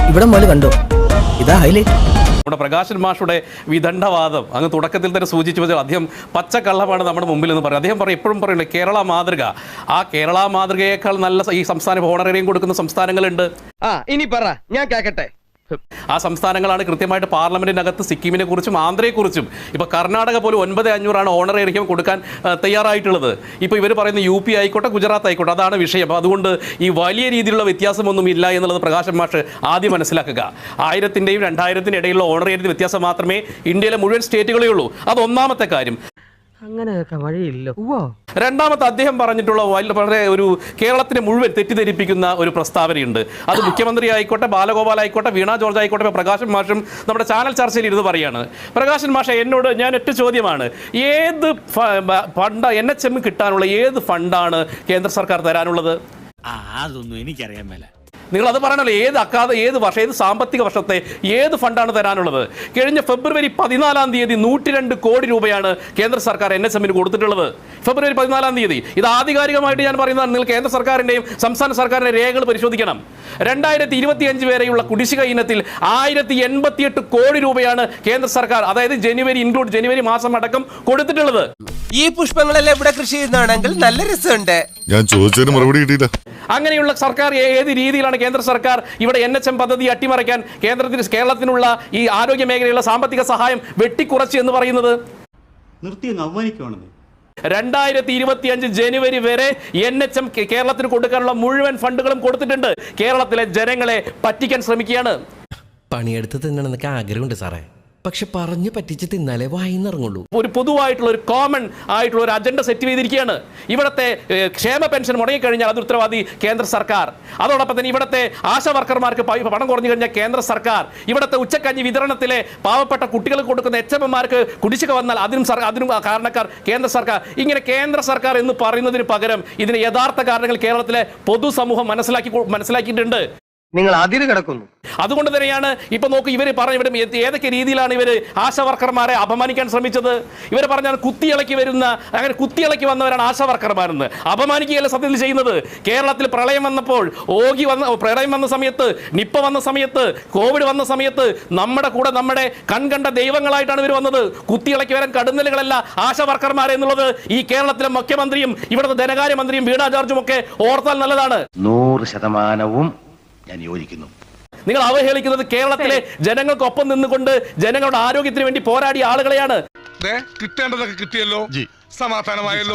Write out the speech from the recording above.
ഇവിടെ മുതൽ കണ്ടോ, ഇതാ ഹൈലൈറ്റ്. നമ്മുടെ പ്രകാശൻ മാഷുടെ വിദണ്ഡവാദം അങ്ങ് തുടക്കത്തിൽ തന്നെ സൂചിച്ചു വെച്ചാൽ അദ്ദേഹം പച്ചക്കള്ളമാണ് നമ്മുടെ മുമ്പിൽ എന്ന് പറയും. അദ്ദേഹം എപ്പോഴും പറയുന്നത് കേരള മാതൃക. ആ കേരള മാതൃകയേക്കാൾ നല്ല ഈ സംസ്ഥാനം ഹോണറേറിയം കൊടുക്കുന്ന സംസ്ഥാനങ്ങളുണ്ട്. ഇനി പറ, ഞാൻ കേക്കട്ടെ. ആ സംസ്ഥാനങ്ങളാണ് കൃത്യമായിട്ട് പാർലമെന്റിനകത്ത് സിക്കിമിനെ കുറിച്ചും ആന്ധ്രയെക്കുറിച്ചും. ഇപ്പോൾ കർണാടക പോലും 9,500 ഓണറേറിയം കൊടുക്കാൻ തയ്യാറായിട്ടുള്ളത്. ഇപ്പോൾ ഇവർ പറയുന്ന UP ആയിക്കോട്ടെ, ഗുജറാത്ത് ആയിക്കോട്ടെ, അതാണ് വിഷയം. അപ്പോൾ അതുകൊണ്ട് ഈ വലിയ രീതിയിലുള്ള വ്യത്യാസമൊന്നും ഇല്ല എന്നുള്ളത് പ്രകാശൻ മാഷ് ആദ്യം മനസ്സിലാക്കുക. 1000-ന്റെയും 2000-ത്തിൻ്റെ ഇടയിലുള്ള ഓണറേറിയത്തിന് വ്യത്യാസം മാത്രമേ ഇന്ത്യയിലെ മുഴുവൻ സ്റ്റേറ്റുകളേ ഉള്ളൂ. അത് ഒന്നാമത്തെ കാര്യം. അങ്ങനെയൊക്കെ വഴിയില്ല. രണ്ടാമത്തെ അദ്ദേഹം പറഞ്ഞിട്ടുള്ള വളരെ ഒരു കേരളത്തിനെ മുഴുവൻ തെറ്റിദ്ധരിപ്പിക്കുന്ന ഒരു പ്രസ്താവനയുണ്ട്. അത് മുഖ്യമന്ത്രി ആയിക്കോട്ടെ, ബാലഗോപാൽ ആയിക്കോട്ടെ, വീണ ജോർജ് ആയിക്കോട്ടെ, പ്രകാശൻ മാഷും നമ്മുടെ ചാനൽ ചർച്ചയിൽ ഇരുന്ന് പറയാണ്. പ്രകാശൻ മാഷ എന്നോട് ഞാൻ ഒറ്റ ചോദ്യമാണ്, ഏത് ഫണ്ട് NHM കിട്ടാനുള്ള ഏത് ഫണ്ടാണ് കേന്ദ്ര സർക്കാർ തരാനുള്ളത്? അതൊന്നും എനിക്കറിയാൻ മേല. നിങ്ങൾ അത് പറയണല്ലോ, ഏത് വർഷം, ഏത് സാമ്പത്തിക വർഷത്തെ ഏത് ഫണ്ടാണ് തരാനുള്ളത്? കഴിഞ്ഞ ഫെബ്രുവരി 14-ാം തീയതി 102 കോടി രൂപയാണ് കേന്ദ്ര സർക്കാർ NHM കൊടുത്തിട്ടുള്ളത്. ഫെബ്രുവരി 14-ാം തീയതി. ഇത് ആധികാരികമായിട്ട് ഞാൻ പറയുന്നതാണ്. നിങ്ങൾ കേന്ദ്ര സർക്കാരിൻ്റെയും സംസ്ഥാന സർക്കാരിൻ്റെ രേഖകൾ പരിശോധിക്കണം. 2025 വരെയുള്ള കുടിശ്ശിക ഇനത്തിൽ 1088 കോടി രൂപയാണ് കേന്ദ്ര സർക്കാർ, അതായത് ജനുവരി മാസം അടക്കം കൊടുത്തിട്ടുള്ളത്. ഈ പുഷ്പങ്ങളെല്ലാം ഇവിടെ കൃഷി ചെയ്യുന്നതാണെങ്കിൽ നല്ല രസമുണ്ട്. ഞാൻ ചോദിച്ചതിന് മറുപടി കിട്ടിയില്ല. അങ്ങനെയുള്ള സർക്കാർ ഏത് രീതിയിലാണ് കേന്ദ്ര സർക്കാർ ഇവിടെ NHM പദ്ധതി അട്ടിമറിക്കാൻ കേരളത്തിനുള്ള ഈ ആരോഗ്യ മേഖലയിലുള്ള സാമ്പത്തിക സഹായം വെട്ടിക്കുറച്ച് എന്ന് പറയുന്നത്? 2025 ജനുവരി വരെ NHM കേരളത്തിന് കൊടുക്കാനുള്ള മുഴുവൻ ഫണ്ടുകളും കൊടുത്തിട്ടുണ്ട്. കേരളത്തിലെ ജനങ്ങളെ പറ്റിക്കാൻ ശ്രമിക്കുകയാണ്. പണിയെടുത്ത് തിന്നണമെന്നൊക്കെ ആഗ്രഹമുണ്ട് സാറേ, പക്ഷെ പറഞ്ഞു പറ്റിച്ച് തിന്നാലേ വായിന്നിറങ്ങുള്ളൂ. ഒരു പൊതുവായിട്ടുള്ള ഒരു കോമൺ ആയിട്ടുള്ള ഒരു അജണ്ട സെറ്റ് ചെയ്തിരിക്കുകയാണ്. ഇവിടുത്തെ ക്ഷേമ പെൻഷൻ മുടങ്ങിക്കഴിഞ്ഞാൽ അത് ഉത്തരവാദി കേന്ദ്ര സർക്കാർ. അതോടൊപ്പം തന്നെ ഇവിടുത്തെ ആശാ വർക്കർമാർക്ക് പണം കുറഞ്ഞു കഴിഞ്ഞാൽ കേന്ദ്ര സർക്കാർ. ഇവിടുത്തെ ഉച്ചക്കഞ്ഞി വിതരണത്തിലെ പാവപ്പെട്ട കുട്ടികൾക്ക് കൊടുക്കുന്ന HM-മാർക്ക് കുടിശ്ശിക വന്നാൽ അതിനും കാരണക്കാർ കേന്ദ്ര സർക്കാർ. ഇങ്ങനെ കേന്ദ്ര സർക്കാർ എന്ന് പറയുന്നതിന് പകരം ഇതിന് യഥാർത്ഥ കാരണങ്ങൾ കേരളത്തിലെ പൊതുസമൂഹം മനസ്സിലാക്കിയിട്ടുണ്ട്. നിങ്ങൾ അതിര് കിടക്കുന്നു. അതുകൊണ്ട് തന്നെയാണ് ഇപ്പൊ നോക്ക്, ഇവർ പറഞ്ഞ ഏതൊക്കെ രീതിയിലാണ് ഇവർ ആശാ വർക്കർമാരെ അപമാനിക്കാൻ ശ്രമിച്ചത്. ഇവർ പറഞ്ഞാൽ കുത്തിയിളക്കി വന്നവരാണ് ആശാ വർക്കർമാരെന്ന് അപമാനിക്കുകയല്ല സത്യത്തിൽ ചെയ്യുന്നത്. കേരളത്തിൽ പ്രളയം വന്ന സമയത്ത്, നിപ്പ വന്ന സമയത്ത്, കോവിഡ് വന്ന സമയത്ത് നമ്മുടെ കൺകണ്ട ദൈവങ്ങളായിട്ടാണ് ഇവർ വന്നത്. കുത്തിയിളക്കി വരാൻ കടുന്നലുകളല്ല ആശാ വർക്കർമാരെ എന്നുള്ളത് ഈ കേരളത്തിലെ മുഖ്യമന്ത്രിയും ഇവിടുത്തെ ധനകാര്യമന്ത്രിയും വീണ ജോർജും ഒക്കെ ഓർത്താൽ നല്ലതാണ്. 100% ഞാൻ യോജിക്കുന്നു. നിങ്ങൾ അവഹേളിക്കുന്നത് കേരളത്തിലെ ജനങ്ങൾക്കൊപ്പം നിന്നുകൊണ്ട് ജനങ്ങളുടെ ആരോഗ്യത്തിന് വേണ്ടി പോരാടിയ ആളുകളെയാണ്. കിട്ടേണ്ടതൊക്കെ കിട്ടിയല്ലോ, സമാധാനമായല്ലോ.